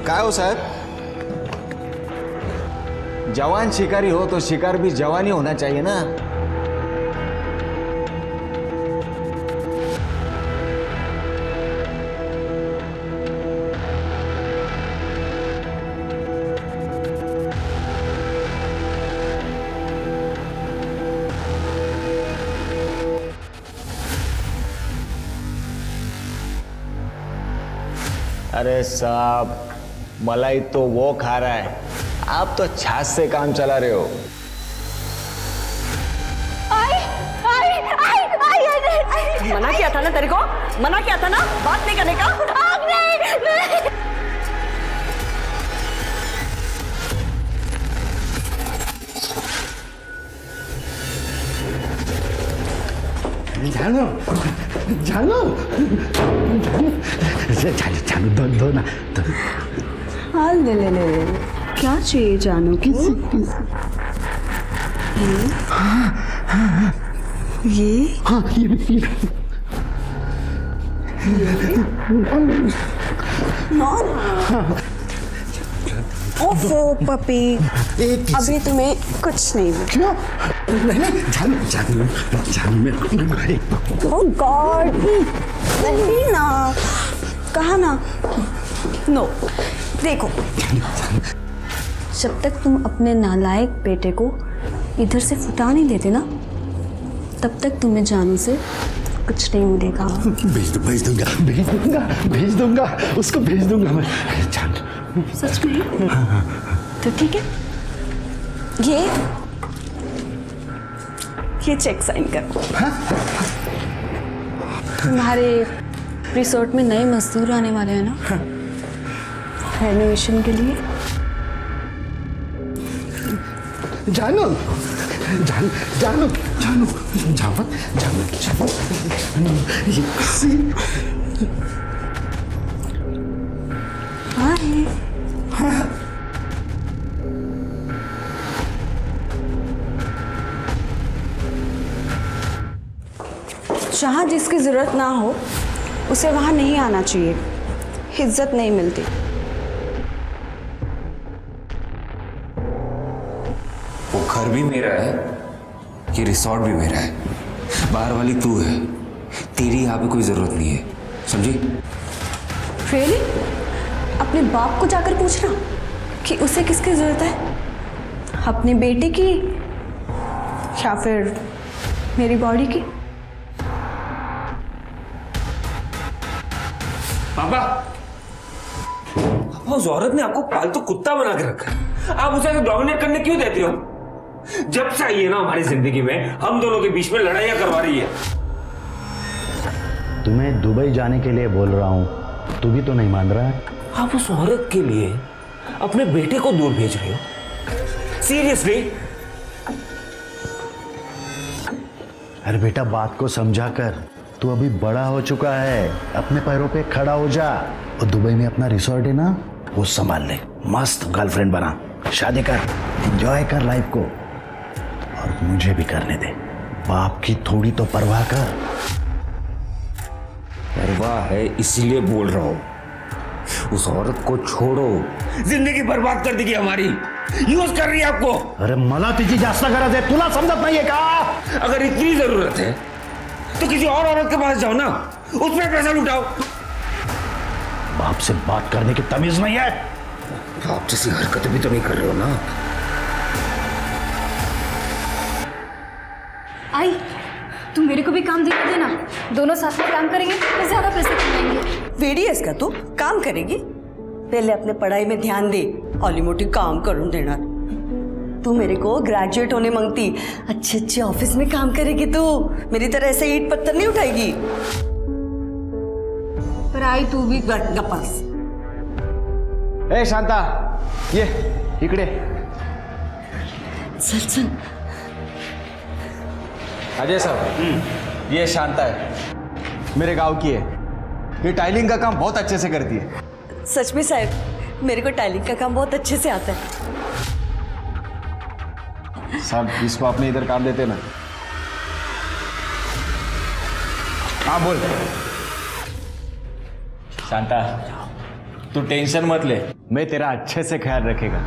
काय हो साहब, जवान शिकारी हो तो शिकार भी जवान ही होना चाहिए ना। अरे साहब, मलाई तो वो खा रहा है, आप तो छाछ से काम चला रहे हो। मना किया था ना तेरे को, मना किया था ना बात नहीं करने का। जानू जानू जानू दो ना दो। हाँ ले ले ले ले, क्या चाहिए जानू को? ये हाँ ये ओफो पपी, अभी तुम्हें कुछ नहीं मिला। क्यों? नहीं जानू जानू जानू मेरे ओह गॉड, नहीं ना, कहा ना नो। देखो, जब तक तुम अपने नालायक बेटे को इधर से फुटा नहीं देते ना, तब तक तुम्हें जानू से कुछ नहीं मिलेगा। भेज दूंगा उसको, भेज दूंगा मैं जान। सच में? तो ठीक है, ये चेक साइन करो। तुम्हारे रिसोर्ट में नए मजदूर आने वाले हैं ना, रेनोवेशन के लिए। जानू जानू जानू जानू जानू जानू जानू जहाँ जिसकी जरूरत ना हो उसे वहां नहीं आना चाहिए, इज्जत नहीं मिलती। वो घर भी मेरा है, ये रिसोर्ट भी मेरा है, बाहर वाली तू है, तेरी यहाँ पे कोई जरूरत नहीं है, समझी? रियली? अपने बाप को जाकर पूछना कि उसे किसकी जरूरत है, अपने बेटे की या फिर मेरी बॉडी की? पापा, उस औरत ने आपको पालतू कुत्ता बना के रखा है, आप उसे डोमिनेट करने क्यों देते हो? जब से आई है ना हमारी जिंदगी में, हम दोनों के बीच में लड़ाइयां करवा रही है। तुम्हें दुबई जाने के लिए बोल रहा हूँ, तू भी तो नहीं मान रहा है। आप उस औरत के लिए अपने बेटे को दूर भेज रहे हो? सीरियसली? अरे बेटा, बात को समझा कर, तू अभी बड़ा हो चुका है, अपने पैरों पे खड़ा हो जा। और दुबई में अपना रिसोर्ट है ना, वो संभाल ले, मस्त गर्लफ्रेंड बना, शादी कर, एंजॉय कर लाइफ को, और मुझे भी करने दे। बाप की थोड़ी तो परवाह कर। परवाह है इसीलिए बोल रहा हूं, उस औरत को छोड़ो, जिंदगी बर्बाद कर देगी हमारी, यूज कर रही है आपको। अरे मला तिची जास्त गरज आहे, तुला समजत नाहीये का? अगर इतनी जरूरत है तो किसी और औरत के पास जाओ ना, उसमें पैसा लुटाओ। बाप से बात करने की तमीज नहीं है? आप जैसी हरकतें भी तो नहीं कर रहे हो ना। आई, तुम मेरे को भी काम दे देना, दोनों साथ में काम करेंगे तो ज्यादा पैसे कमाएंगे। वीडीएस का तो काम करेगी, पहले अपने पढ़ाई में ध्यान दे, ऑली मोटी काम करूं देना। तू मेरे को ग्रेजुएट होने मांगती, अच्छे अच्छे ऑफिस में काम करेगी तू, मेरी तरह ऐसे ईंट पत्थर नहीं उठाएगी। पर आई तू भी गप्पास। ए शांता, ये इकडे। चल चल। अजय साहब, ये शांता है, मेरे गांव की है, ये टाइलिंग का काम बहुत अच्छे से करती है। सच में साहब, मेरे को टाइलिंग का काम बहुत अच्छे से आता है। साहब, इसको अपने इधर काम देते ना। हाँ बोल। शांता, तू टेंशन मत ले, मैं तेरा अच्छे से ख्याल रखेगा।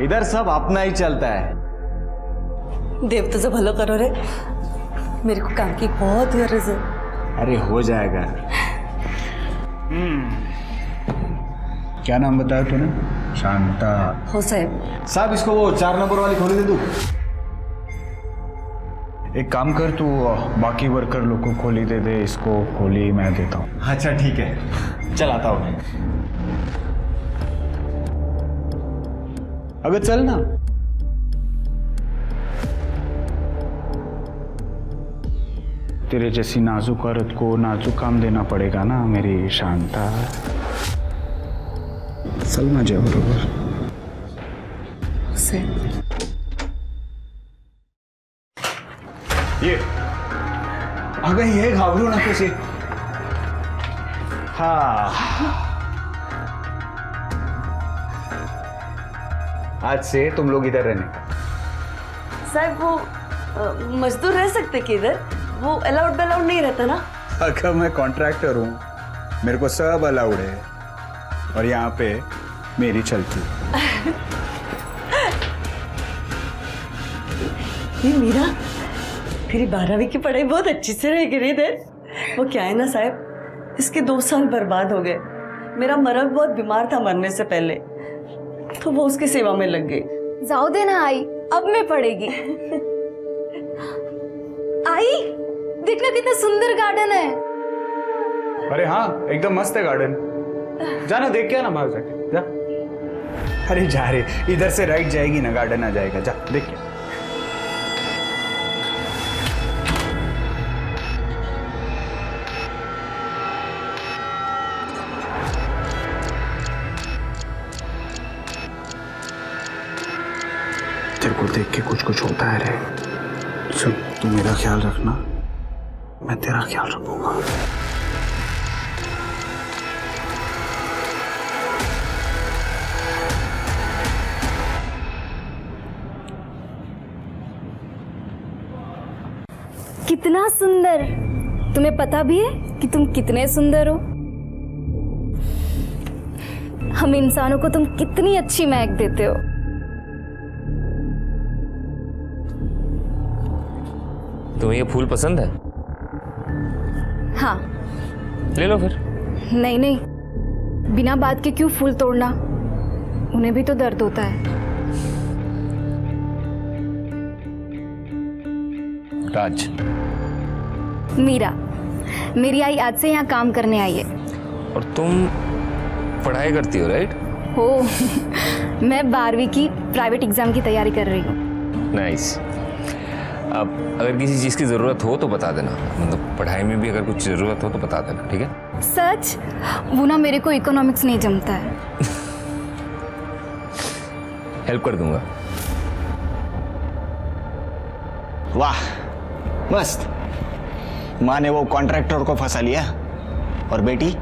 इधर सब अपना ही चलता है। देव तुझे भलो करो रे, मेरे को काम की बहुत गरज है। अरे हो जाएगा। क्या नाम बताया तूने? शांता। हो साहब। साहब इसको वो 4 नंबर वाली खोली दे दू। एक काम कर, तू बाकी वर्कर लोग को खोली दे दे, इसको खोली मैं देता हूँ। अच्छा ठीक है, चल आता हूँ। अबे चल ना। तेरे जैसी नाजुक औरत को नाजुक काम देना पड़ेगा ना मेरी शांता। चल माझ्या बरोबर। साहब ये अगं हे घाबरू नकोस ये. हाँ, आज से तुम लोग इधर रहने का. साहब वो मजदूर रह सकते कि इधर? वो अलाउड नहीं रहता ना? अगर मैं कॉन्ट्रैक्टर हूँ, मेरे को सब अलाउड है और यहाँ पे मेरी चलती है. ये मीरा फिर 12वीं की पढ़ाई बहुत अच्छी से रह गई इधर. वो क्या है ना साहब, इसके 2 साल बर्बाद हो गए. मेरा मर्द बहुत बीमार था मरने से पहले, तो वो उसकी सेवा में लग गई. जाओ देना आई, अब मैं पढ़ेगी. आई देखना कितना सुंदर गार्डन है. अरे हाँ, एकदम मस्त है गार्डन. जाना देख के आना बाहर जाके. जा. अरे जा रे, इधर से राइट जाएगी ना, गार्डन आ जाएगा. जा देख के. तेरे को देख के कुछ कुछ होता है रे. सुन, तू मेरा ख्याल रखना, मैं तेरा ख्याल रखूंगा. कितना सुंदर. तुम्हें पता भी है कि तुम कितने सुंदर हो. हम इंसानों को तुम कितनी अच्छी महक देते हो. तुम्हें ये फूल पसंद है? हाँ. ले लो फिर. नहीं नहीं, बिना बात के क्यों फूल तोड़ना. उन्हें भी तो दर्द होता है. राज. मीरा, मेरी आई आज से यहाँ काम करने आई है. और तुम पढ़ाई करती हो, राइट? हो मैं 12वीं की प्राइवेट एग्जाम की तैयारी कर रही हूँ. नाइस. अब अगर किसी चीज़ की ज़रूरत हो तो बता देना. मतलब पढ़ाई में भी अगर कुछ ज़रूरत हो तो बता देना, ठीक है? सच? वो ना मेरे को इकोनॉमिक्स नहीं जमता है. हेल्प कर दूंगा. वाह, मस्त. माँ ने वो कॉन्ट्रैक्टर को फंसा लिया और बेटी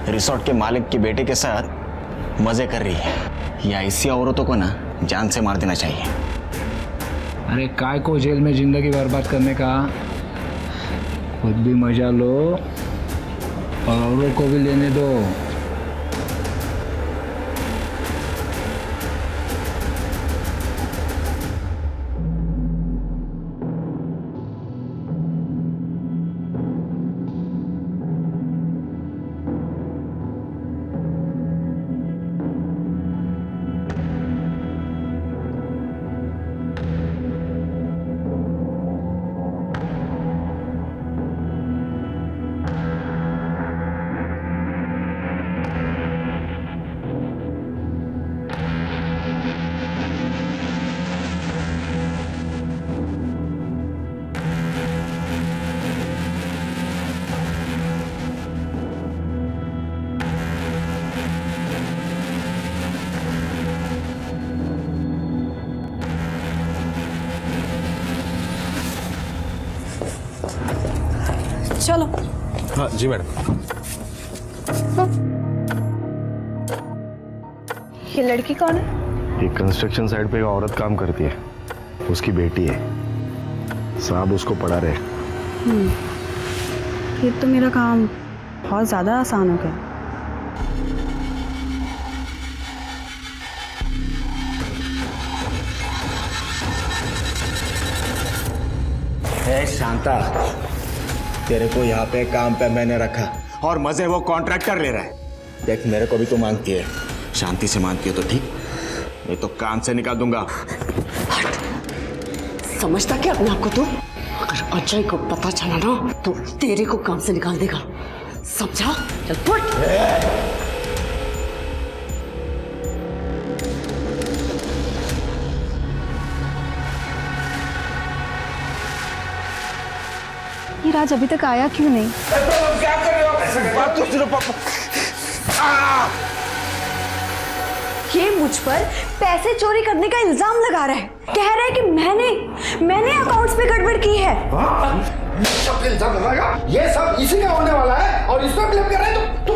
रिसोर्ट के मालिक के बेटे के साथ मजे कर रही है. ये ऐसी औरतों को ना जान से मार देना चाहिए. अरे काय को जेल में जिंदगी बर्बाद करने का, खुद भी मजा लो और औरों को भी लेने दो. चलो. हाँ जी मैडम. ये लड़की कौन है? ये कंस्ट्रक्शन साइट पे एक औरत काम करती है, उसकी बेटी है. साहब उसको पढ़ा रहे. ये तो मेरा काम बहुत ज़्यादा आसान हो गया. ए शांता, तेरे को यहाँ पे काम पे मैंने रखा और मजे वो कॉन्ट्रैक्टर ले रहा है। देख मेरे को भी तू मांगती है, शांति से मांगती है तो ठीक, नहीं तो काम से निकाल दूंगा। समझता क्या अपने आप को तू? अगर अजय को पता चला ना तो तेरे को काम से निकाल देगा, समझा? चल फुट। ये राज अभी तक आया क्यों नहीं? क्या कर रहे हो? बात तो सुनो पापा। ये मुझ पर पैसे चोरी करने का इल्जाम लगा रहा है, कह रहा है कि मैंने अकाउंट्स पे गड़बड़ की है। सब इल्जाम लगाएगा, ये सब इसी का होने वाला है और इस पर ब्लेम कर रहा है तू।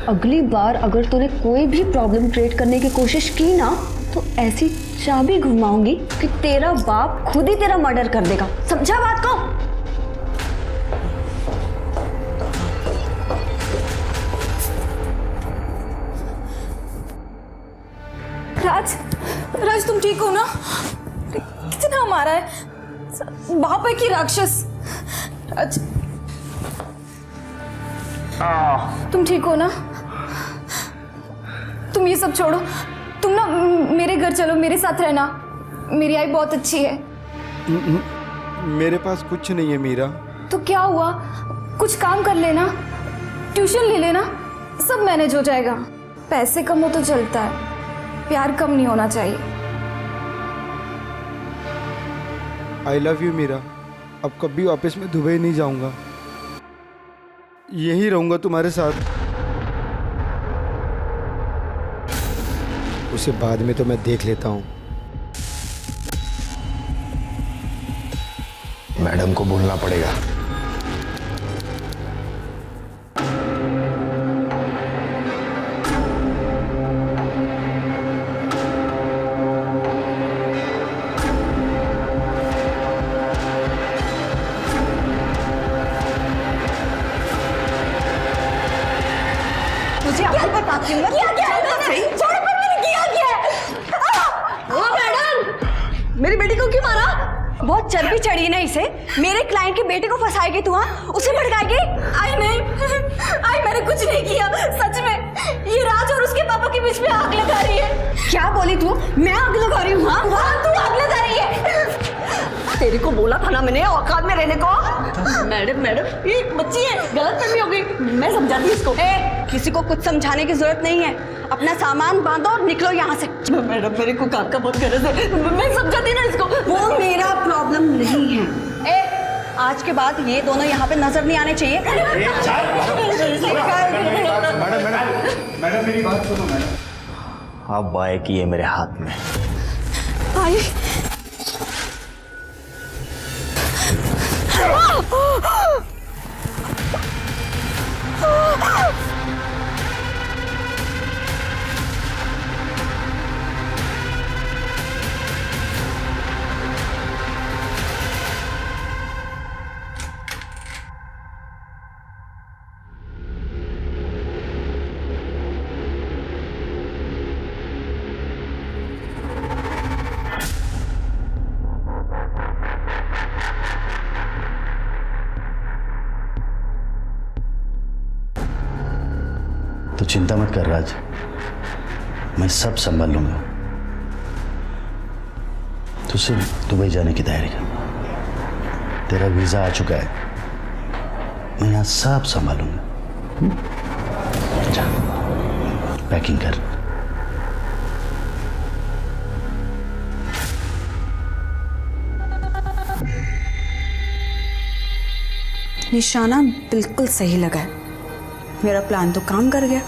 अगली बार अगर तूने कोई भी प्रॉब्लम क्रिएट करने की कोशिश की ना तो ऐसी चाबी घुमाऊंगी कि तेरा बाप खुद ही तेरा मर्डर कर देगा, समझा बात को? राज तुम ठीक हो ना? कितना मारा है बाप है कि राक्षस? राज तुम ठीक हो ना? तुम ये सब छोड़ो, तुम ना मेरे घर चलो, मेरे साथ रहना, मेरी आई बहुत अच्छी है। मेरे पास कुछ नहीं है मीरा। तो क्या हुआ, कुछ काम कर लेना, ट्यूशन ले लेना, सब मैनेज हो जाएगा। पैसे कम हो तो चलता है, प्यार कम नहीं होना चाहिए। I love you Meera. अब कभी वापस मैं दुबई नहीं जाऊंगा, यहीं रहूंगा तुम्हारे साथ। उसे बाद में तो मैं देख लेता हूँ। मैडम को बोलना पड़ेगा। मुझे अभी बताती हूँ मैडम, मेरी बेटी को क्यों मारा? बहुत चर्बी चढ़ी है ना इसे, मेरे क्लाइंट के बेटे को फंसाएगी तू? हाँ, उसे भड़काएगी? आई मैंने कुछ नहीं किया, सच में ये राज और उसके पापा के बीच में आग लगा रही है। क्या बोली तू? मैं आग लगा रही हूँ? हाँ, तू आग लगा रही है। तेरे को बोला था ना मैंने औकात में रहने को। मैडम ये बच्ची है, गलतफहमी हो गई, मैं समझाती इसको। किसी को कुछ समझाने की जरूरत नहीं है, अपना सामान बांधो और निकलो यहाँ से। मैडम मेरे को काम का बहुत गरज है, मैं समझाती ना इसको। वो मेरा प्रॉब्लम नहीं है। आज के बाद ये दोनों यहाँ पे नजर नहीं आने चाहिए। मैडम मेरी बात सुनो मैडम। अब बाय की है मेरे हाथ में। आई तो चिंता मत कर राज, मैं सब संभाल लूंगा। तो सिर्फ दुबई जाने की तैयारी कर, तेरा वीजा आ चुका है, मैं यहाँ सब संभालूंगा। जा पैकिंग कर। निशाना बिल्कुल सही लगा है, मेरा प्लान तो काम कर गया।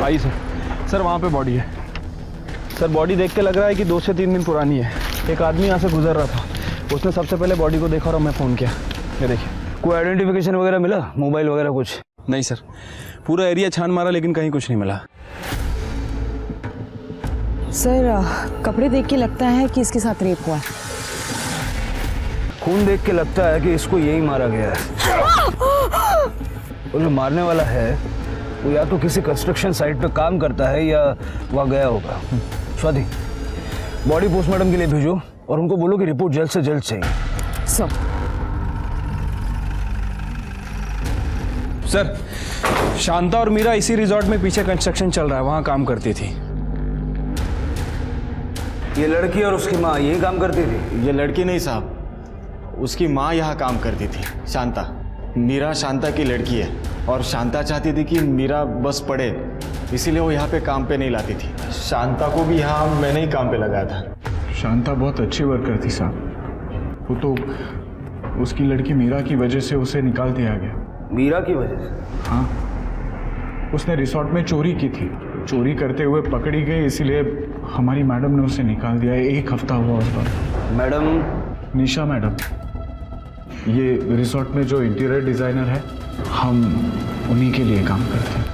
आई सर वहाँ पे बॉडी है। सर बॉडी देख के लग रहा है कि 2 से 3 दिन पुरानी है। एक आदमी यहाँ से गुजर रहा था, उसने सबसे पहले बॉडी को देखा और मैं फ़ोन किया। ये देखिए। कोई आइडेंटिफिकेशन वगैरह मिला, मोबाइल वगैरह कुछ? नहीं सर, पूरा एरिया छान मारा लेकिन कहीं कुछ नहीं मिला। सर कपड़े देख के लगता है कि इसके साथ रेप हुआ है। खून देख के लगता है कि इसको यही मारा गया है। और जो मारने वाला है वो या तो किसी कंस्ट्रक्शन साइट पे काम करता है या वहाँ गया होगा। स्वाति, बॉडी पोस्टमार्टम के लिए भेजो और उनको बोलो कि रिपोर्ट जल्द से जल्द चाहिए। सर, शांता और मीरा इसी रिजॉर्ट में पीछे कंस्ट्रक्शन चल रहा है, वहां काम करती थी। ये लड़की और उसकी माँ यही काम करती थी? ये लड़की नहीं साहब, उसकी माँ यहाँ काम करती थी, शांता। मीरा शांता की लड़की है और शांता चाहती थी कि मीरा बस पढ़े, इसीलिए वो यहाँ पे काम पे नहीं लाती थी। शांता को भी यहाँ मैंने ही काम पे लगाया था। शांता बहुत अच्छी वर्कर थी साहब, वो तो उसकी लड़की मीरा की वजह से उसे निकाल दिया गया। मीरा की वजह से? हाँ, उसने रिसोर्ट में चोरी की थी, चोरी करते हुए पकड़ी गई, इसीलिए हमारी मैडम ने उसे निकाल दिया। 1 हफ्ता हुआ उस पर। मैडम? निशा मैडम। ये रिसोर्ट में जो इंटीरियर डिज़ाइनर है, हम उन्हीं के लिए काम करते हैं।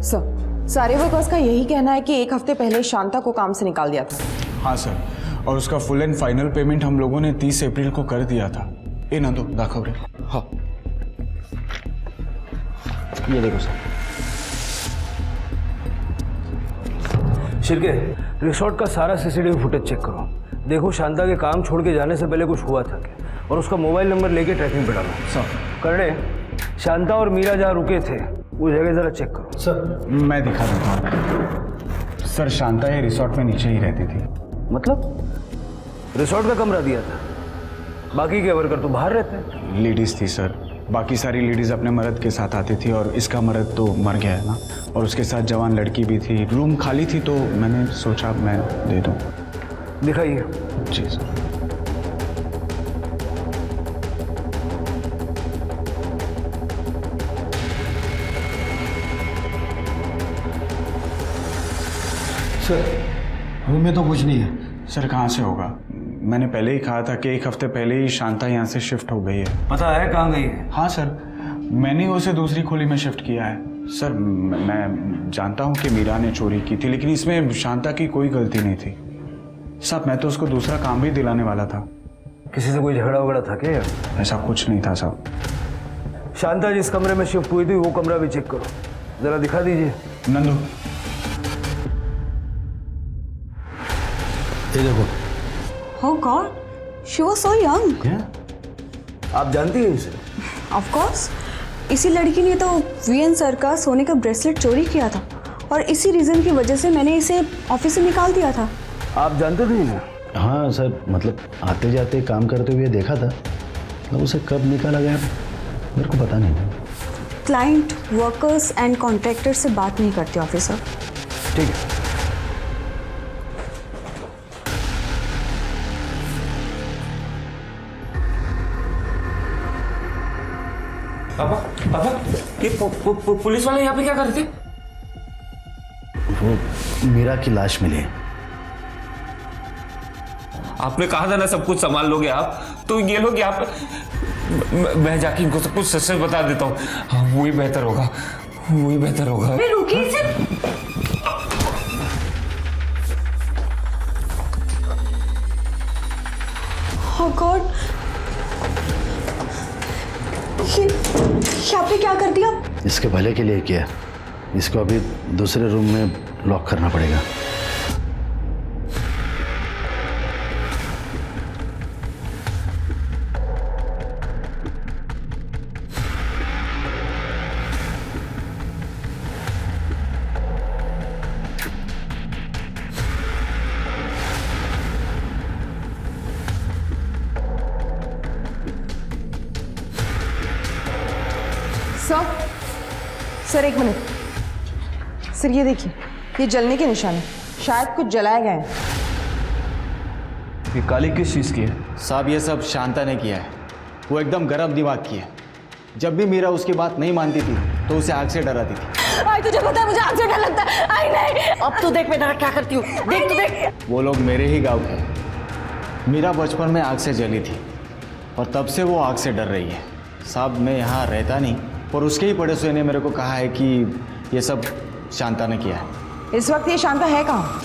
सर सारे वर्कर्स का यही कहना है कि 1 हफ्ते पहले शांता को काम से निकाल दिया था। हाँ सर, और उसका फुल एंड फाइनल पेमेंट हम लोगों ने 30 अप्रैल को कर दिया था। ये ना दो दाखव रे। हाँ, ये देखो सर। शिरके, रिसोर्ट का सारा सीसीटीवी फुटेज चेक करो। देखो शांता के काम छोड़ के जाने से पहले कुछ हुआ था क्या, और उसका मोबाइल नंबर लेके ट्रैकिंग पे डालो। सर। करने, शांता और मीरा जहाँ रुके थे वो जगह जरा चेक करो। सर, मैं दिखा देता हूँ। सर, शांता ये रिसोर्ट में नीचे ही रहती थी। मतलब रिसोर्ट का कमरा दिया था, बाकी के वर्कर तो बाहर रहते हैं। लेडीज थी सर, बाकी सारी लेडीज अपने मर्द के साथ आती थी और इसका मर्द तो मर गया है ना, और उसके साथ जवान लड़की भी थी। रूम खाली थी तो मैंने सोचा मैं दे दूँ। दिखाइए। जी सर। सर, रूम में तो कुछ नहीं है। सर, कहाँ से होगा? मैंने पहले ही कहा था कि 1 हफ्ते पहले ही शांता यहाँ से शिफ्ट हो गई है। पता है कहाँ गई है? हाँ सर, मैंने उसे दूसरी खोली में शिफ्ट किया है। सर, मैं जानता हूँ कि मीरा ने चोरी की थी, लेकिन इसमें शांता की कोई गलती नहीं थी। साहब, मैं तो उसको दूसरा काम भी दिलाने वाला था। किसी से कोई झगड़ा वगड़ा था क्या? ऐसा कुछ नहीं था साहब। शांता जिस कमरे में शिफ्ट हुई थी वो कमरा भी चेक करो, जरा दिखा दीजिए। नंदू, ये देखो। Oh God, she was so young. आप जानती हैं इसे? Of course, इसी लड़की ने तो वीएन सर का सोने का ब्रेसलेट चोरी किया था और इसी रीजन की वजह से मैंने इसे ऑफिस से निकाल दिया था। आप जानते थे इन्हें? हाँ सर, मतलब आते जाते काम करते हुए देखा था, मतलब उसे कब निकाला गया मेरे को पता नहीं। क्लाइंट, वर्कर्स एंड कॉन्ट्रैक्टर से बात नहीं करते ऑफिसर। ठीक है। पापा, पापा, ये पुलिस वाले यहाँ पे क्या कर रहे थे? वो मीरा की लाश मिली है। आपने कहा था ना सब कुछ संभाल लोगे आप, तो ये लोग यहाँ पे। मैं जाके इनको सब कुछ सच सच बता देता हूँ। हाँ, वही बेहतर होगा, वही बेहतर होगा। रुकिए सर। Oh God, ये आपने क्या कर दिया? इसके भले के लिए किया। इसको अभी दूसरे रूम में लॉक करना पड़ेगा। Sir 1 minute. सर ये देखिए, ये जलने के निशान है, शायद कुछ जलाया गया है। ये काली किस चीज़ की है? साहब, ये सब शांता ने किया है। वो एकदम गर्म दिमाग की है। जब भी मीरा उसकी बात नहीं मानती थी तो उसे आग से डराती थी। आई तुझे पता है मुझे आग से डर लगता है। आई नहीं, अब तो देख मैं क्या करती हूँ, देख तो देख। वो लोग मेरे ही गांव के। मीरा बचपन में आग से जली थी और तब से वो आग से डर रही है। साहब मैं यहाँ रहता नहीं, और उसके ही पड़ोसी ने मेरे को कहा है कि ये सब शांता ने किया है। इस वक्त ये शांता है कहाँ?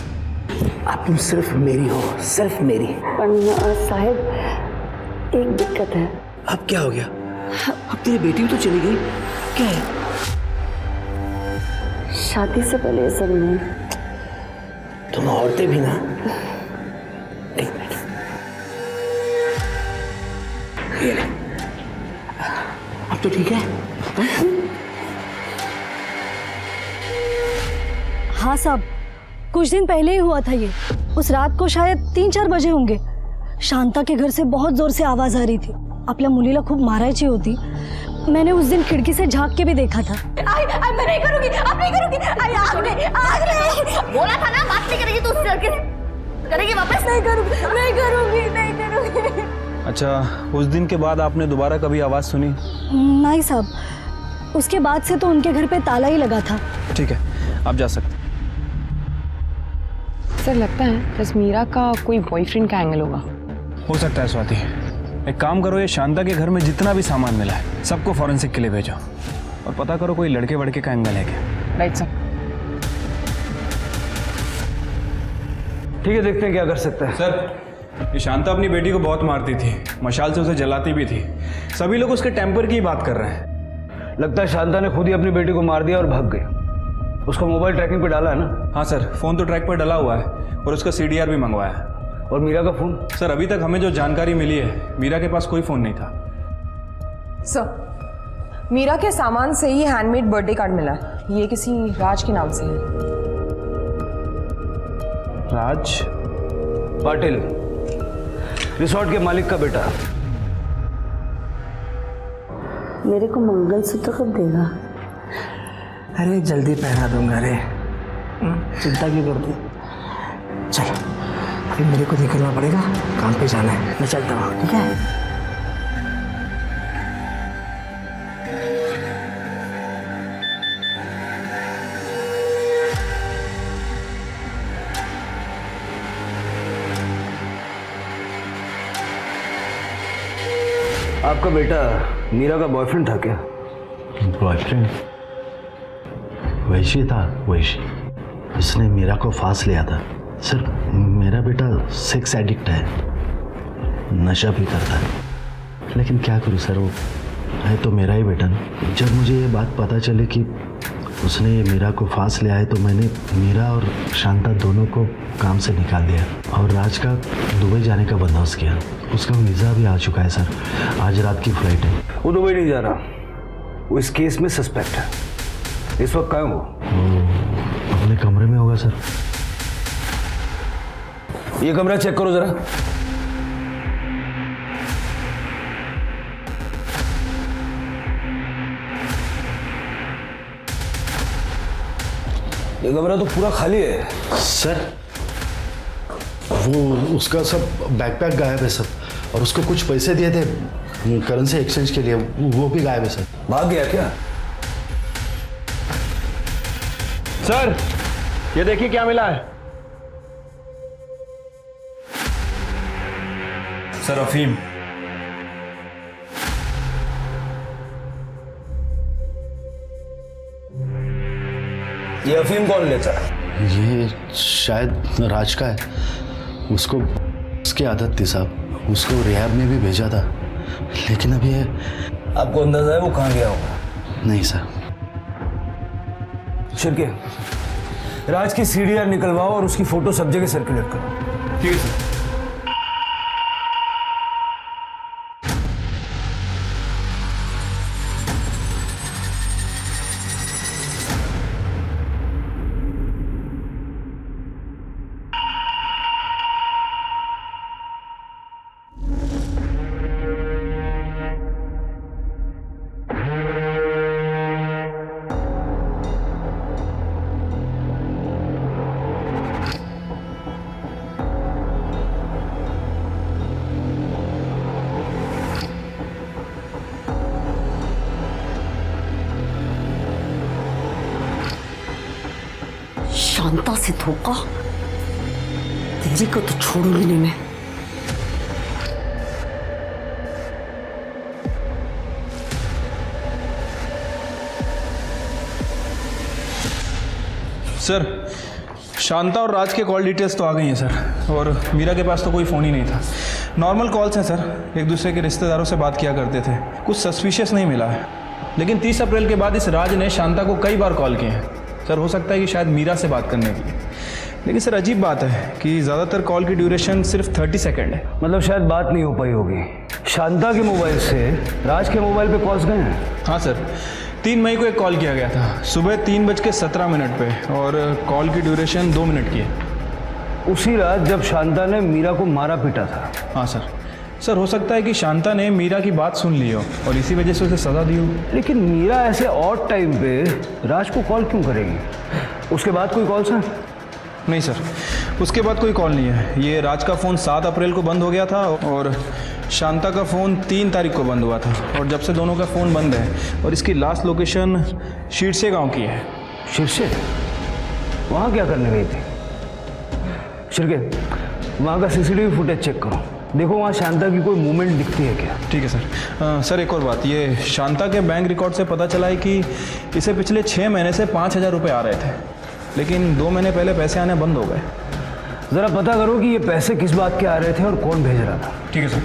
अब तुम सिर्फ मेरी हो, सिर्फ मेरी। साहब एक दिक्कत है। अब क्या हो गया? अब तेरी बेटी भी तो चली गई, क्या है? शादी से पहले ये सब नहीं। तुम औरतें भी ना। एक मिनट, ये ले। अब तो ठीक है? हाँ साहब, कुछ दिन पहले ही हुआ था ये। उस रात को शायद 3-4 बजे होंगे। शांता के घर से बहुत जोर से आवाज आ रही थी। आपल्या मुलीला खूप मारायची होती। मैंने उस दिन खिड़की से झांक के भी देखा था। आई मैं नहीं करूंगी, अब नहीं करूंगी। आई आग नहीं। बोला था ना बात नहीं करेगी तो करेगी वापस। नहीं करूंगी। अच्छा, उस दिन के बाद आपने दोबारा कभी आवाज़ सुनी? नहीं साहब, उसके बाद से तो उनके घर पे ताला ही लगा था। ठीक है, आप जा सकते। सर लगता है बस मीरा का कोई बॉयफ्रेंड का एंगल होगा। हो सकता है स्वाति। एक काम करो, ये शांता के घर में जितना भी सामान मिला है सबको फॉरेंसिक के लिए भेजो और पता करो कोई लड़के वड़के का एंगल है क्या। Right sir. ठीक है, देखते हैं क्या कर सकते हैं। सर, ये शांता अपनी बेटी को बहुत मारती थी, मशाल से उसे जलाती भी थी। सभी लोग उसके टेम्पर की बात कर रहे हैं। लगता है शांता ने खुद ही अपनी बेटी को मार दिया और भाग गई। उसको मोबाइल ट्रैकिंग पे डाला है ना? हाँ सर, फ़ोन तो ट्रैक पर डला हुआ है और उसका CDR भी मंगवाया है। और मीरा का फ़ोन? सर, अभी तक हमें जो जानकारी मिली है, मीरा के पास कोई फ़ोन नहीं था। सर मीरा के सामान से ही हैंडमेड बर्थडे कार्ड मिला है। ये किसी राज के नाम से है। राज पाटिल, रिसोर्ट के मालिक का बेटा। मेरे को मंगलसूत्र कब देगा? अरे जल्दी पहना दूंगा रे, चिंता क्यों करती? चल, अभी मेरे को निकलना पड़ेगा, काम पे जाना है। मैं चलता हूँ, ठीक है? आपका बेटा मीरा का बॉयफ्रेंड था क्या? बॉयफ्रेंड? वैशी था, वैशी। उसने मीरा को फांस लिया था। सर, मेरा बेटा सेक्स एडिक्ट है, नशा भी करता है। लेकिन क्या करूं सर, वो है तो मेरा ही बेटा ना। जब मुझे ये बात पता चली कि उसने ये मीरा को फांस लिया है तो मैंने मीरा और शांता दोनों को काम से निकाल दिया और राज का दुबई जाने का बंदोबस्त किया। उसका वीज़ा भी आ चुका है सर, आज रात की फ्लाइट है। वो दुबई नहीं जा रहा, वो इस केस में सस्पेक्ट है। इस वक्त कहाँ है वो? अपने कमरे में होगा सर। ये कमरा चेक करो जरा। ये कमरा तो पूरा खाली है सर। वो उसका सब बैकपैक गायब है सर, और उसको कुछ पैसे दिए थे करेंसी एक्सचेंज के लिए, वो भी गायब है सर। भाग गया क्या? सर, ये देखिए क्या मिला है। सर, अफीम। ये अफीम कौन लेता है? ये शायद राज का है। उसको उसकी आदत थी साहब, उसको रिहैब में भी भेजा था, लेकिन अब ये आपको अंदाजा है वो कहाँ गया होगा? नहीं सर। शिरके, राज की CDR निकलवाओ और उसकी फोटो सब जगह सर्कुलेट करो। ठीक है सर। शांता से धोखा, तेरी को तो छोड़ूंगी नहीं मैं। सर, शांता और राज के कॉल डिटेल्स तो आ गई हैं सर, और मीरा के पास तो कोई फ़ोन ही नहीं था। नॉर्मल कॉल्स हैं सर, एक दूसरे के रिश्तेदारों से बात किया करते थे, कुछ सस्पिशियस नहीं मिला है। लेकिन 30 अप्रैल के बाद इस राज ने शांता को कई बार कॉल किए हैं सर। हो सकता है कि शायद मीरा से बात करने के लिए। लेकिन सर अजीब बात है कि ज़्यादातर कॉल की ड्यूरेशन सिर्फ 30 सेकेंड है। मतलब शायद बात नहीं हो पाई होगी। शांता के मोबाइल से राज के मोबाइल पे कॉल्स गए हैं? हाँ सर, 3 मई को एक कॉल किया गया था सुबह 3:17 पे, और कॉल की ड्यूरेशन 2 मिनट की है। उसी रात जब शांता ने मीरा को मारा पीटा था। हाँ सर। सर हो सकता है कि शांता ने मीरा की बात सुन ली हो और इसी वजह से उसे सज़ा दी हो। लेकिन मीरा ऐसे ऑड टाइम पे राज को कॉल क्यों करेगी? उसके बाद कोई कॉल सर? नहीं सर, उसके बाद कोई कॉल नहीं है। ये राज का फ़ोन 7 अप्रैल को बंद हो गया था और शांता का फ़ोन 3 तारीख को बंद हुआ था, और जब से दोनों का फ़ोन बंद है। और इसकी लास्ट लोकेशन शीरसे गांव की है। शीरसे? वहाँ क्या करने गई थी? शिरके, वहाँ का CCTV फुटेज चेक करो, देखो वहाँ शांता की कोई मूवमेंट दिखती है क्या? ठीक है सर। सर एक और बात, ये शांता के बैंक रिकॉर्ड से पता चला है कि इसे पिछले 6 महीने से 5,000 रुपये आ रहे थे, लेकिन 2 महीने पहले पैसे आने बंद हो गए। ज़रा पता करो कि ये पैसे किस बात के आ रहे थे और कौन भेज रहा था। ठीक है सर।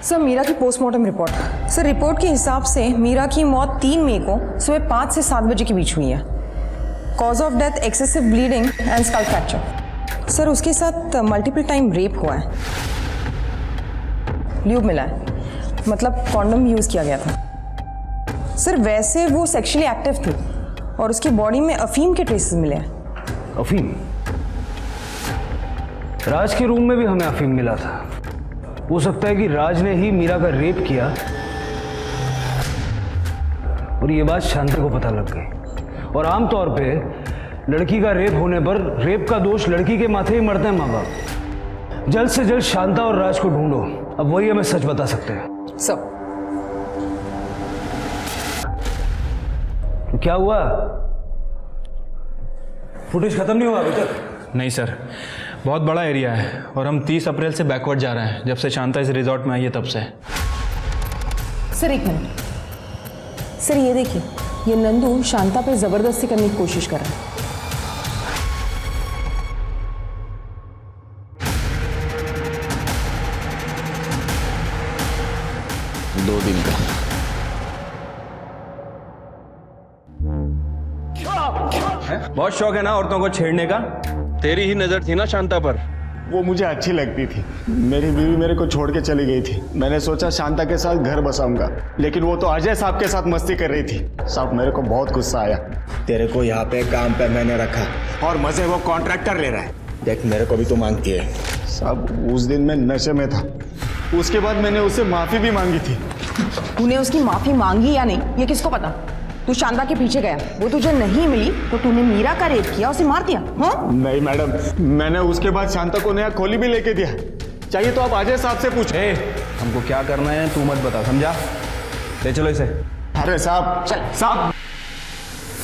सर मीरा की पोस्टमार्टम रिपोर्ट। सर रिपोर्ट के हिसाब से मीरा की मौत 3 मई को सुबह 5 से 7 बजे के बीच हुई है। Cause of death excessive bleeding and skull fracture. Sir उसके साथ मल्टीपल टाइम रेप हुआ है, ल्यूब मिला है, मतलब कॉन्डम यूज़ किया गया था। सर वैसे वो सेक्सुअली एक्टिव थी और उसकी बॉडी में अफीम के ट्रेसेस मिले हैं। अफीम? राज के रूम में भी हमें अफीम मिला था। हो सकता है कि राज ने ही मीरा का रेप किया और ये बात शांता को पता लग गई। और आमतौर पे लड़की का रेप होने पर रेप का दोष लड़की के माथे ही मरते हैं माँ बाप। जल्द से जल्द शांता और राज को ढूंढो, अब वही हमें सच बता सकते हैं। सर तो क्या हुआ? फुटेज खत्म नहीं हुआ अभी तक? नहीं सर, बहुत बड़ा एरिया है और हम 30 अप्रैल से बैकवर्ड जा रहे हैं, जब से शांता इस रिजॉर्ट में आई है तब से। सर एक मिनट, सर ये देखिए, ये नंदू शांता पे जबरदस्ती करने की कोशिश कर रहा है। 2 दिन का। बहुत शौक है ना औरतों को छेड़ने का? तेरी ही नजर थी ना शांता पर? वो मुझे अच्छी लगती थी। मेरी बीवी मेरे को छोड़ के चली गई थी। मैंने सोचा शांता के साथ घर बसाऊंगा, लेकिन वो तो अजय साहब के साथ मस्ती कर रही थी। साहब मेरे को बहुत गुस्सा आया। तेरे को यहाँ पे काम पे मैंने रखा और मजे वो कॉन्ट्रैक्टर ले रहा है। देख मेरे को भी तो मांगती है। साहब उस दिन मैं नशे में था, उसके बाद मैंने उससे माफी भी मांगी थी। तूने उसकी माफी मांगी या नहीं ये किसको पता? तू शांता के पीछे गया, वो तुझे नहीं मिली तो तूने मीरा का रेप किया, उसे मार दिया। हाँ? नहीं मैडम, मैंने उसके बाद शांता को नया खोली भी लेके दिया। चाहिए तो आप अजय साहब से पूछे। हमको क्या करना है तू मत बता, समझा? ले चलो इसे। अरे साहब साहब,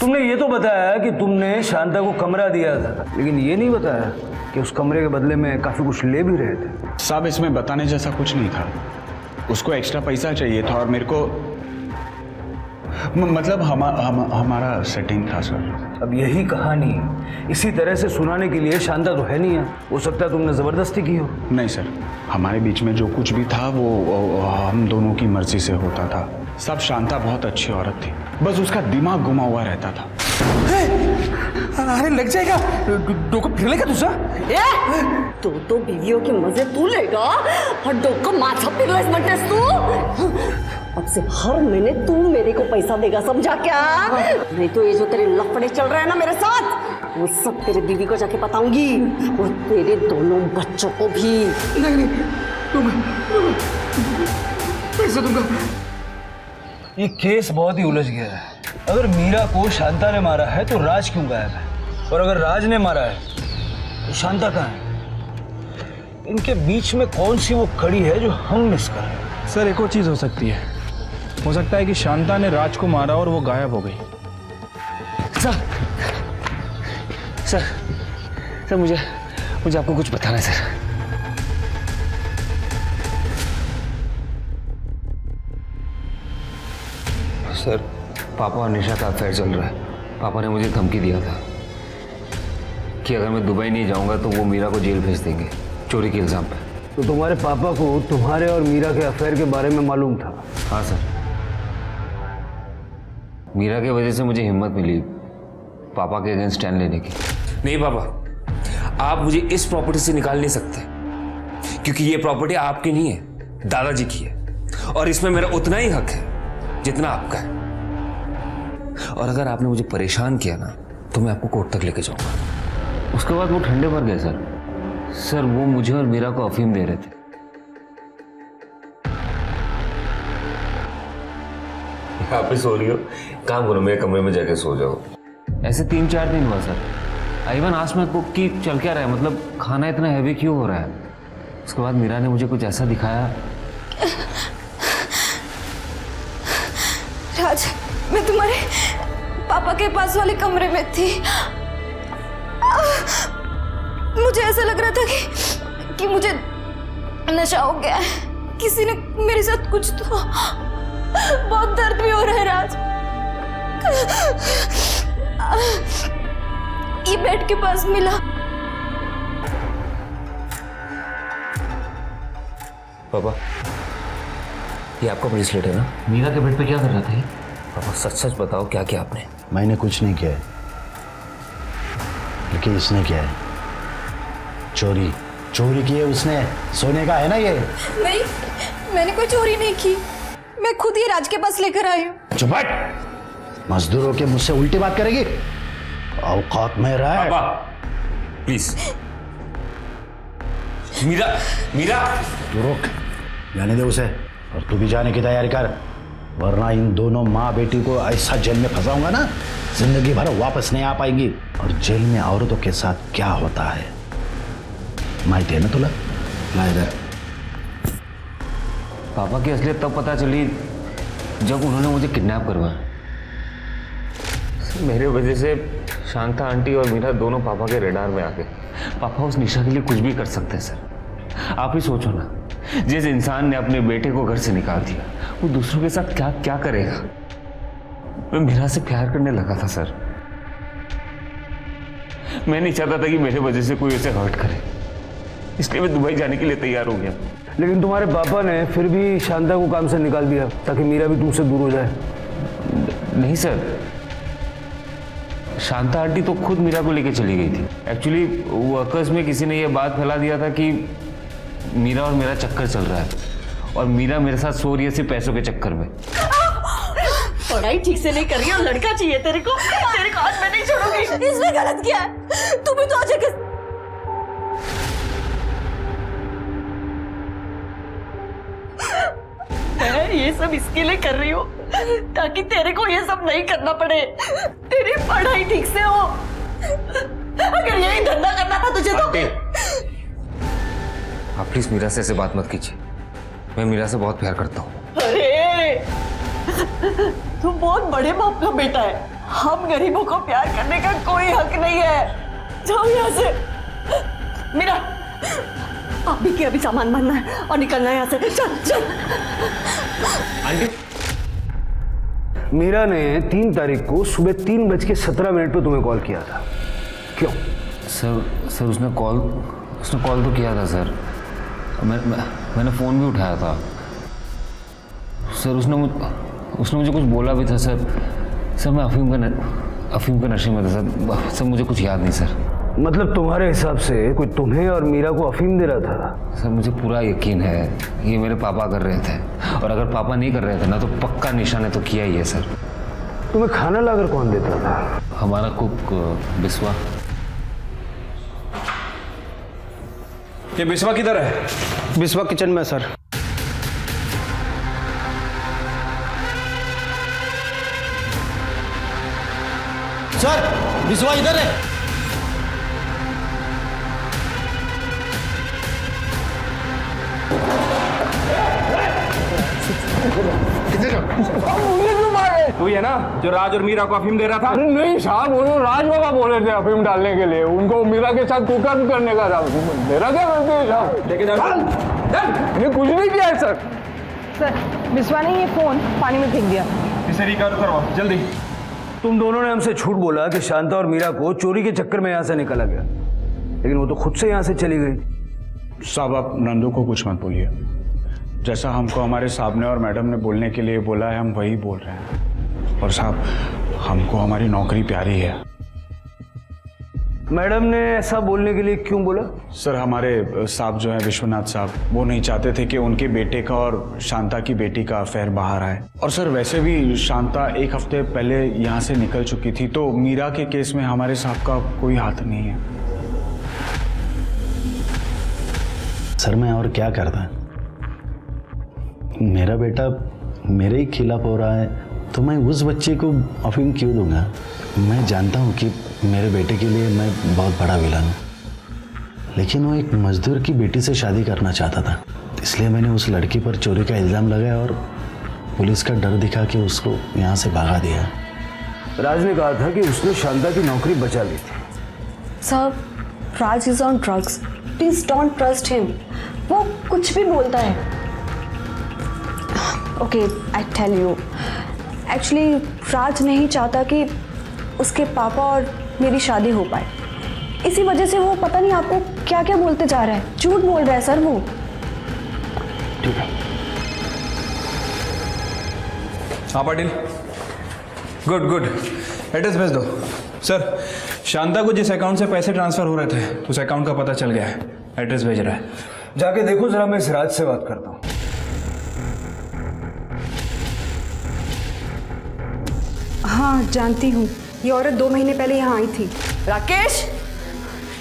तुमने ये तो बताया कि तुमने शांता को कमरा दिया था, लेकिन ये नहीं बताया कि उस कमरे के बदले में काफी कुछ ले भी रहे थे। साहब इसमें बताने जैसा कुछ नहीं था। उसको एक्स्ट्रा पैसा चाहिए था और मेरे को मतलब हमारा सेटिंग था सर। अब यही कहानी इसी तरह से सुनाने के लिए शांता तो है नहीं है। हो सकता है तुमने जबरदस्ती की हो। नहीं सर, हमारे बीच में जो कुछ भी था वो हम दोनों की मर्जी से होता था। सब शांता बहुत अच्छी औरत थी, बस उसका दिमाग घुमा हुआ रहता था। अरे लग जाएगा, डोका फिर लेगा तुझा? तो बीवियों के मजे तू लेगा और डोका माथा पिघला इसमें तू। अब से हर महीने तू मेरे को पैसा देगा, समझा क्या? नहीं तो ये जो तेरे लफड़े चल रहे हैं ना मेरे साथ, वो सब तेरे बीवी को जाके बताऊंगी और तेरे दोनों बच्चों को भी। नहीं पैसा दूंगा। ये केस बहुत ही उलझ गया है। अगर मीरा को शांता ने मारा है तो राज क्यों गायब है, और अगर राज ने मारा है तो शांता कहाँ है? इनके बीच में कौन सी वो कड़ी है जो हम मिस कर रहे हैं? सर एक और चीज हो सकती है, हो सकता है कि शांता ने राज को मारा और वो गायब हो गई। सर सर मुझे आपको कुछ बताना है सर। सर पापा और निशा का अफेयर चल रहा है। पापा ने मुझे धमकी दिया था कि अगर मैं दुबई नहीं जाऊंगा तो वो मीरा को जेल भेज देंगे चोरी के इल्जाम पे। तो तुम्हारे पापा को तुम्हारे और मीरा के अफेयर के बारे में मालूम था? हाँ सर, मीरा की वजह से मुझे हिम्मत मिली पापा के अगेंस्ट स्टैंड लेने की। नहीं पापा, आप मुझे इस प्रॉपर्टी से निकाल नहीं सकते क्योंकि ये प्रॉपर्टी आपकी नहीं है, दादाजी की है और इसमें मेरा उतना ही हक है जितना आपका है। और अगर आपने मुझे परेशान किया ना तो मैं आपको कोर्ट तक लेके जाऊंगा। उसके बाद वो ठंडे पड़ गए सर वो मुझे और मीरा को अफीम दे रहे थे। आप भी सो रही हो, काम करो मेरे कमरे में जाके सो जाओ। ऐसे 3-4 दिन हुआ सर। आइवन आज मैं कुक की चल क्या रहा है, मतलब खाना इतना हैवी क्यों हो रहा है। उसके बाद मीरा ने मुझे कुछ ऐसा दिखाया। राज, मैं तुम्हारे पापा के पास वाले कमरे में थी। मुझे ऐसा लग रहा था कि मुझे नशा हो गया है। किसी ने मेरे साथ कुछ तो, बहुत दर्द भी हो रहा है राज। ये बेड के पास मिला। पापा ये आपका ब्रेसलेट है ना? मीरा के बेड पे क्या कर रहा था ये? पापा सच सच बताओ क्या किया आपने? मैंने कुछ नहीं किया है, लेकिन इसने किया है। चोरी की है उसने। सोने का है ना ये? नहीं, मैंने कोई चोरी नहीं की। मैं खुद ही राज के पास लेकर आई हूँ। चुप हट। मजदूरों के मुझसे उल्टी बात करेगी? औकात में रहा है। पापा प्लीज। मीरा तू रुक, जाने दे उसे। और तू भी जाने की तैयारी कर, वरना इन दोनों माँ बेटी को ऐसा जेल में फंसाऊंगा ना, जिंदगी भर वापस नहीं आ पाएंगी। और जेल में औरतों के साथ क्या होता है माहिती है ना तुला? ला इधर। पापा की असलियत तब पता चली जब उन्होंने मुझे किडनैप करवाया। मेरे वजह से शांता आंटी और मीरा दोनों पापा के रेडार में आ गए। पापा उस निशा के लिए कुछ भी कर सकते हैं सर। आप ही सोचो ना, जिस इंसान ने अपने बेटे को घर से निकाल दिया वो दूसरों के साथ क्या क्या करेगा। मैं मीरा से प्यार करने लगा था सर। मैं नहीं चाहता था कि मेरे वजह से कोई उसे हर्ट करे, इसलिए मैं दुबई जाने के लिए तैयार हो गया। लेकिन तुम्हारे पापा ने फिर भी शांता को काम से निकाल दिया ताकि मीरा भी तुमसे दूर हो जाए। नहीं सर, शांता आंटी तो खुद मीरा को लेके चली गई थी। एक्चुअली वर्कर्स में किसी ने ये बात फैला दिया था कि मीरा और मेरा चक्कर चल रहा है और मीरा मेरे साथ सो रही है सिर्फ पैसों के चक्कर में। पढ़ाई ठीक से नहीं कर रही और लड़का चाहिए तेरे को आज मैं नहीं छोड़ूंगी। इसमें गलत क्या है? तुम भी तो आज मैं ये सब इसके लिए कर रही हूँ ताकि तेरे को ये सब नहीं करना पड़े, तेरी पढ़ाई ठीक से हो। अगर यही धंधा करना था तुझे तो। आप प्लीज मीरा से ऐसे बात मत कीजिए। मैं मीरा से बहुत प्यार करता हूँ। अरे तू बहुत बड़े बाप का बेटा है। हम गरीबों को प्यार करने का कोई हक नहीं है। जाओ यहाँ से। मीरा, अभी के अभी सामान भरना है और निकलना है यहाँ से। चल। आंटी, मीरा ने 3 तारीख को सुबह 3:17 पे तुम्हें कॉल किया था, क्यों? सर उसने कॉल तो किया था सर। मैंने फ़ोन भी उठाया था सर। उसने मुझे कुछ बोला भी था सर। मैं अफीम के नशे में था सर। मुझे कुछ याद नहीं सर। मतलब तुम्हारे हिसाब से कोई तुम्हें और मीरा को अफीम दे रहा था? सर मुझे पूरा यकीन है ये मेरे पापा कर रहे थे, और अगर पापा नहीं कर रहे थे ना तो पक्का निशा ने तो किया ही है सर। तुम्हें खाना लाकर कौन देता था? हमारा कुक बिस्वा। ये बिस्वा किधर है? बिस्वा किचन में सर। सर बिस्वा इधर है। मुझे क्यों मारे? तू है ना जो राज और मीरा को अफीम दे रहा था? नहीं साहब, वो राज बाबा बोले थे अफीम डालने के लिए, उनको मीरा के साथ कुकर्म करने का था। मेरा क्या गलती है साहब? लेके जाओ। कुछ नहीं किया है सर। सर बिस्वा ने ये फोन पानी में फेंक दिया। इसे रिकवर करवाओ जल्दी। तुम दोनों ने हमसे झूठ बोला कि शांता और मीरा को चोरी के चक्कर में यहाँ से निकाला गया, लेकिन वो तो खुद से यहाँ से चली गई। साहब आप नंदू को कुछ मत बोलिए। जैसा हमको हमारे साहब ने और मैडम ने बोलने के लिए बोला है, हम वही बोल रहे हैं। और साहब, हमको हमारी नौकरी प्यारी है। मैडम ने ऐसा बोलने के लिए क्यों बोला? सर, हमारे साहब जो है विश्वनाथ साहब, वो नहीं चाहते थे कि उनके बेटे का और शांता की बेटी का अफेयर बाहर आए। और सर वैसे भी शांता 1 हफ्ते पहले यहाँ से निकल चुकी थी, तो मीरा के केस में हमारे साहब का कोई हाथ नहीं है। सर मैं और क्या करता? मेरा बेटा मेरे ही खिलाफ हो रहा है, तो मैं उस बच्चे को अफीम क्यों दूंगा? मैं जानता हूँ कि मेरे बेटे के लिए मैं बहुत बड़ा विलन हूँ, लेकिन वो एक मजदूर की बेटी से शादी करना चाहता था, इसलिए मैंने उस लड़की पर चोरी का इल्ज़ाम लगाया और पुलिस का डर दिखा के उसको यहाँ से भगा दिया। राज ने कहा था कि उसने शांता की नौकरी बचा ली थी। Sir, Raj is on drugs, please don't trust him. वो कुछ भी बोलता है। Okay, I tell you, actually Raj नहीं चाहता कि उसके पापा और मेरी शादी हो पाए, इसी वजह से वो पता नहीं आपको क्या क्या बोलते जा रहा है, झूठ बोल रहा है सर वो। ठीक है। हाँ पाटिल, गुड गुड, एड्रेस भेज दो। सर, शांता को जिस अकाउंट से पैसे ट्रांसफर हो रहे थे उस अकाउंट का पता चल गया है, एड्रेस भेज रहा है। जाके देखो जरा, मैं इस राज से बात करता हूँ। हाँ जानती हूँ, ये औरत 2 महीने पहले यहाँ आई थी। राकेश,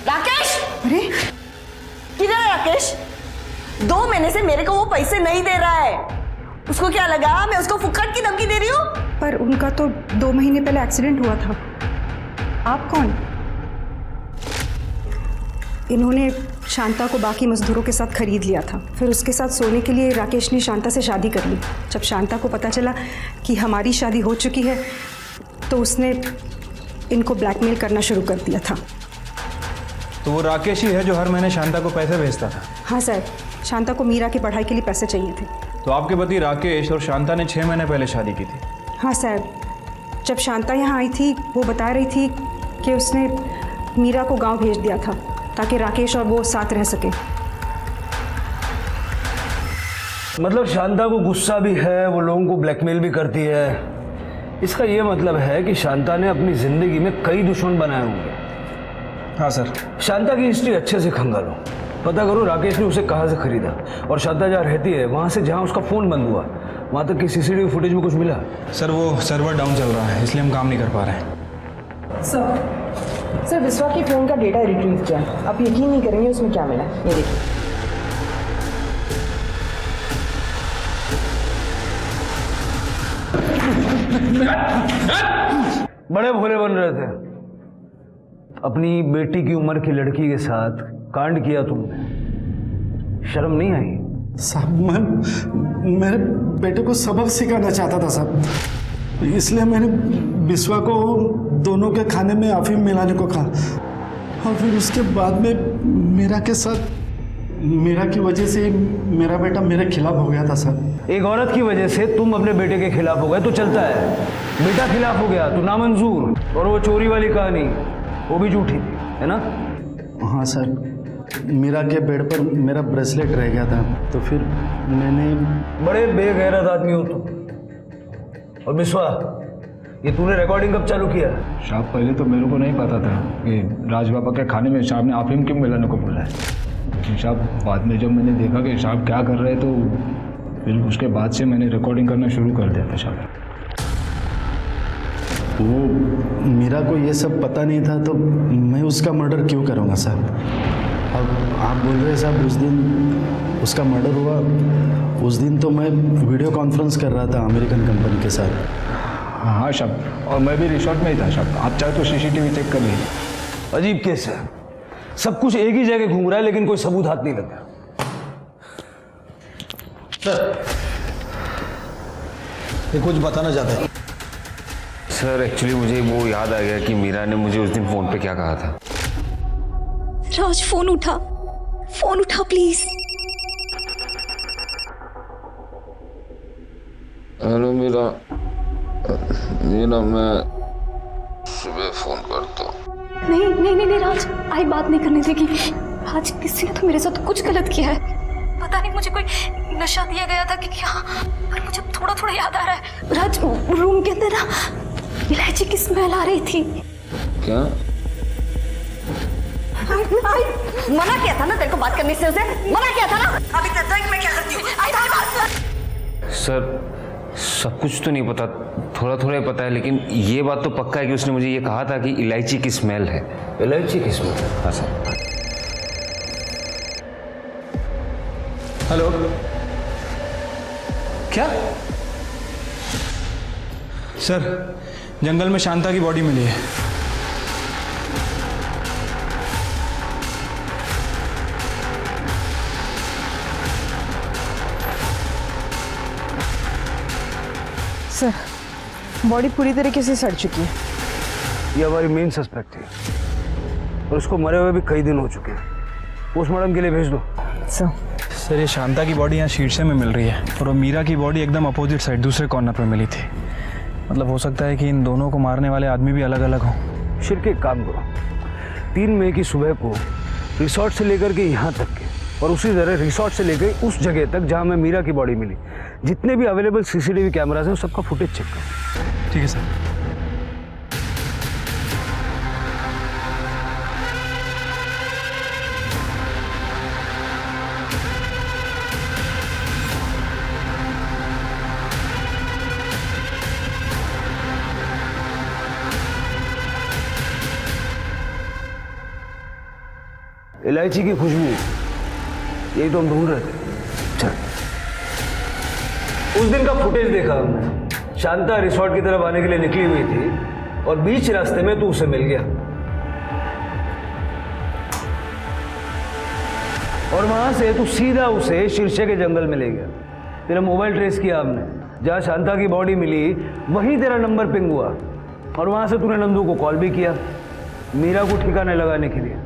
राकेश, अरे किधर है राकेश? 2 महीने से मेरे को वो पैसे नहीं दे रहा है। उसको क्या लगा मैं उसको फुक्कट की धमकी दे रही हूँ? पर उनका तो 2 महीने पहले एक्सीडेंट हुआ था। आप कौन? इन्होंने शांता को बाकी मजदूरों के साथ खरीद लिया था, फिर उसके साथ सोने के लिए राकेश ने शांता से शादी कर ली। जब शांता को पता चला कि हमारी शादी हो चुकी है तो उसने इनको ब्लैकमेल करना शुरू कर दिया था। तो वो राकेश ही है जो हर महीने शांता को पैसे भेजता था? हाँ सर, शांता को मीरा की पढ़ाई के लिए पैसे चाहिए थे। तो आपके पति राकेश और शांता ने 6 महीने पहले शादी की थी? हाँ सर, जब शांता यहाँ आई थी वो बता रही थी कि उसने मीरा को गांव भेज दिया था ताकि राकेश और वो साथ रह सके। मतलब शांता को गुस्सा भी है, वो लोगों को ब्लैकमेल भी करती है। इसका ये मतलब है कि शांता ने अपनी जिंदगी में कई दुश्मन बनाए होंगे। हाँ सर। शांता की हिस्ट्री अच्छे से खंगालो, पता करो राकेश ने उसे कहाँ से खरीदा, और शांता जहाँ रहती है वहाँ से जहाँ उसका फ़ोन बंद हुआ वहाँ तक की सीसीटीवी फुटेज में कुछ मिला? सर वो सर्वर डाउन चल रहा है, इसलिए हम काम नहीं कर पा रहे हैं। सर विश्वा के फ़ोन का डेटा रिट्रीव किया, आप यकीन नहीं करेंगे उसमें क्या मिला। ये देखिए। बड़े भोले बन रहे थे, अपनी बेटी की उम्र की लड़की के साथ कांड किया तुमने, शर्म नहीं आई? साहब मैं मेरे बेटे को सबक सिखाना चाहता था साहब, इसलिए मैंने बिस्वा को दोनों के खाने में अफीम मिलाने को कहा, और फिर उसके बाद में मीरा के साथ, मीरा की वजह से मेरा बेटा मेरे खिलाफ हो गया था सर। एक औरत की वजह से तुम अपने बेटे के खिलाफ हो गए तो चलता है, बेटा खिलाफ हो गया तो नामंजूर। और वो चोरी वाली कहानी वो भी झूठी थी, है ना? हाँ सर, मीरा के बेड पर मेरा ब्रेसलेट रह गया था, तो फिर मैंने। बड़े बेगैरत आदमी हो तुम। और बिस्वा, ये तूने रिकॉर्डिंग कब चालू किया? साहब पहले तो मेरे को नहीं पता था कि राज बाबा के खाने में साहब ने अफीम क्यों मिलाने को बोला है, लेकिन साहब बाद में जब मैंने देखा कि साहब क्या कर रहे तो फिर उसके बाद से मैंने रिकॉर्डिंग करना शुरू कर दिया था साहब। वो मीरा को ये सब पता नहीं था, तो मैं उसका मर्डर क्यों करूँगा साहब? अब आप बोल रहे साहब उस दिन उसका मर्डर हुआ, उस दिन तो मैं वीडियो कॉन्फ्रेंस कर रहा था अमेरिकन कंपनी के साथ। हाँ साहब, और मैं भी रिसोर्ट में ही था साहब, आप चाहे तो सीसीटीवी चेक कर लीजिए। अजीब केस है, सब कुछ एक ही जगह घूम रहा है लेकिन कोई सबूत हाथ नहीं लगा। सर ये कुछ बताना चाहते हैं। सर एक्चुअली मुझे वो याद आ गया कि मीरा ने मुझे उस दिन फोन पे क्या कहा था। राज फोन उठा प्लीज। हेलो मीरा, मैं सुबह फोन करता हूँ। नहीं राज, आई बात नहीं करने देगी। राज किसी ने तो मेरे साथ कुछ गलत किया है। पता नहीं मुझे कोई नशा दिया गया था कि क्या, पर मुझे थोड़ा थोड़ा याद आ रहा है। राज रूम के अंदर ना इलायची की स्मेल आ रही थी। क्या? मना किया था ना तेरे को बात करने से, उसे मना किया था ना। अभी तक मैं क्या करती हूँ। सर सब कुछ तो नहीं पता, थोड़ा थोड़ा ही पता है, लेकिन ये बात तो पक्का है कि उसने मुझे ये कहा था कि इलायची की स्मेल है। इलायची की स्मेल? हाँ सर। हेलो, क्या सर? जंगल में शांता की बॉडी मिली है। सर बॉडी पूरी तरीके से सड़ चुकी है। ये हमारी मेन सस्पेक्ट थी और उसको मरे हुए भी कई दिन हो चुके हैं। पोस्टमार्टम के लिए भेज दो। सर ये शांता की बॉडी यहाँ शीर्षे में मिल रही है और वो मीरा की बॉडी एकदम अपोजिट साइड दूसरे कॉर्नर पर मिली थी। मतलब हो सकता है कि इन दोनों को मारने वाले आदमी भी अलग अलग हों। शिरके एक काम करो, 3 मई की सुबह को रिसोर्ट से लेकर के यहाँ तक के और उसी तरह रिसोर्ट से लेकर उस जगह तक जहाँ में मीरा की बॉडी मिली, जितने भी अवेलेबल सीसीटीवी कैमरास हैं सबका फुटेज चेक करो। ठीक है सर। इलायची की खुशबू, यही तो हम ढूंढ रहे थे। चल, उस दिन का फुटेज देखा हमने। शांता रिसोर्ट की तरफ आने के लिए निकली हुई थी और बीच रास्ते में तू उसे मिल गया और वहां से तू सीधा उसे शीर्षे के जंगल में ले गया। तेरा मोबाइल ट्रेस किया हमने, जहां शांता की बॉडी मिली वहीं तेरा नंबर पिंग हुआ और वहां से तूने नंदू को कॉल भी किया मीरा को ठिकाने लगाने के लिए।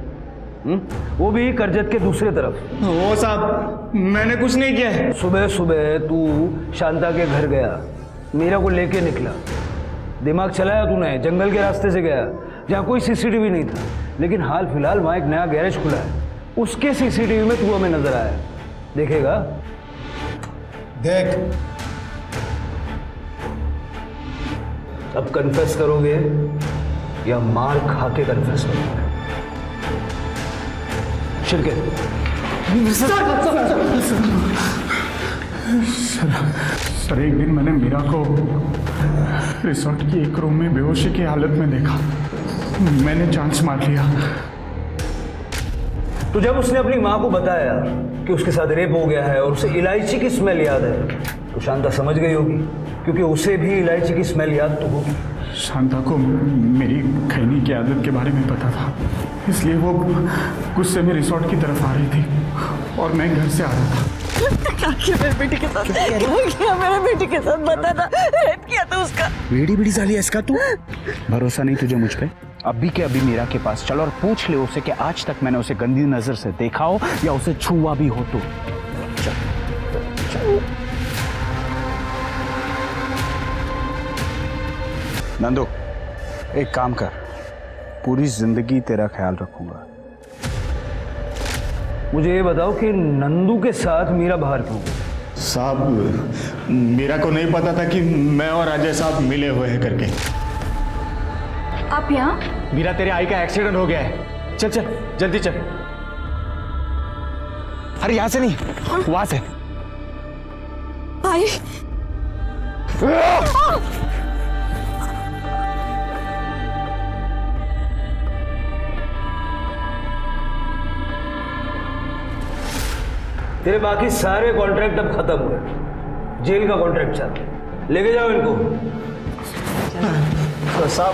वो भी करजत के दूसरे तरफ। वो साहब मैंने कुछ नहीं किया है। सुबह सुबह तू शांता के घर गया, मीरा को लेके निकला, दिमाग चलाया तूने, जंगल के रास्ते से गया जहाँ कोई सीसीटीवी नहीं था, लेकिन हाल फिलहाल वहाँ एक नया गैरेज खुला है, उसके सीसीटीवी में तू हमें नजर आया। देखेगा? देख, अब कन्फेस करोगे या मार खा के कन्फेस करोगे? शिरके सर एक दिन मैंने मीरा को रिसोर्ट की एक रूम में बेहोशी की हालत में देखा। मैंने चांस मार लिया। तो जब उसने अपनी माँ को बताया कि उसके साथ रेप हो गया है और उसे इलायची की स्मेल याद है, तो शांता समझ गई होगी, क्योंकि उसे भी इलायची की स्मेल याद तो होगी। शांता को मेरी खैनी की आदत के बारे में पता था, इसलिए वो गुस्से में रिसोर्ट की तरफ आ रही थी और मैं घर से आ रहा था। क्या किया मेरे बेटी के साथ? क्या किया मेरे बेटी के साथ? बता ना, रेप किया था उसका। बेड़ी साली है इसका तू। भरोसा नहीं तुझे मुझ पे? अभी के अभी मीरा के पास चल और पूछ ले उसे कि आज तक मैंने उसे गंदी नजर से देखा हो या उसे छुआ भी हो तो। नंदू एक काम कर, पूरी जिंदगी तेरा ख्याल रखूंगा। मुझे ये बताओ कि नंदू के साथ मीरा बाहर क्यों? साहब मीरा को नहीं पता था कि मैं और अजय साहब मिले हुए हैं करके। आप यहाँ? मीरा तेरे आई का एक्सीडेंट हो गया है, चल चल जल्दी चल। अरे यहाँ से नहीं, वहां से। आई तेरे बाकी सारे कॉन्ट्रैक्ट अब खत्म हुए, जेल का कॉन्ट्रैक्ट चल, लेके जाओ इनको। साहब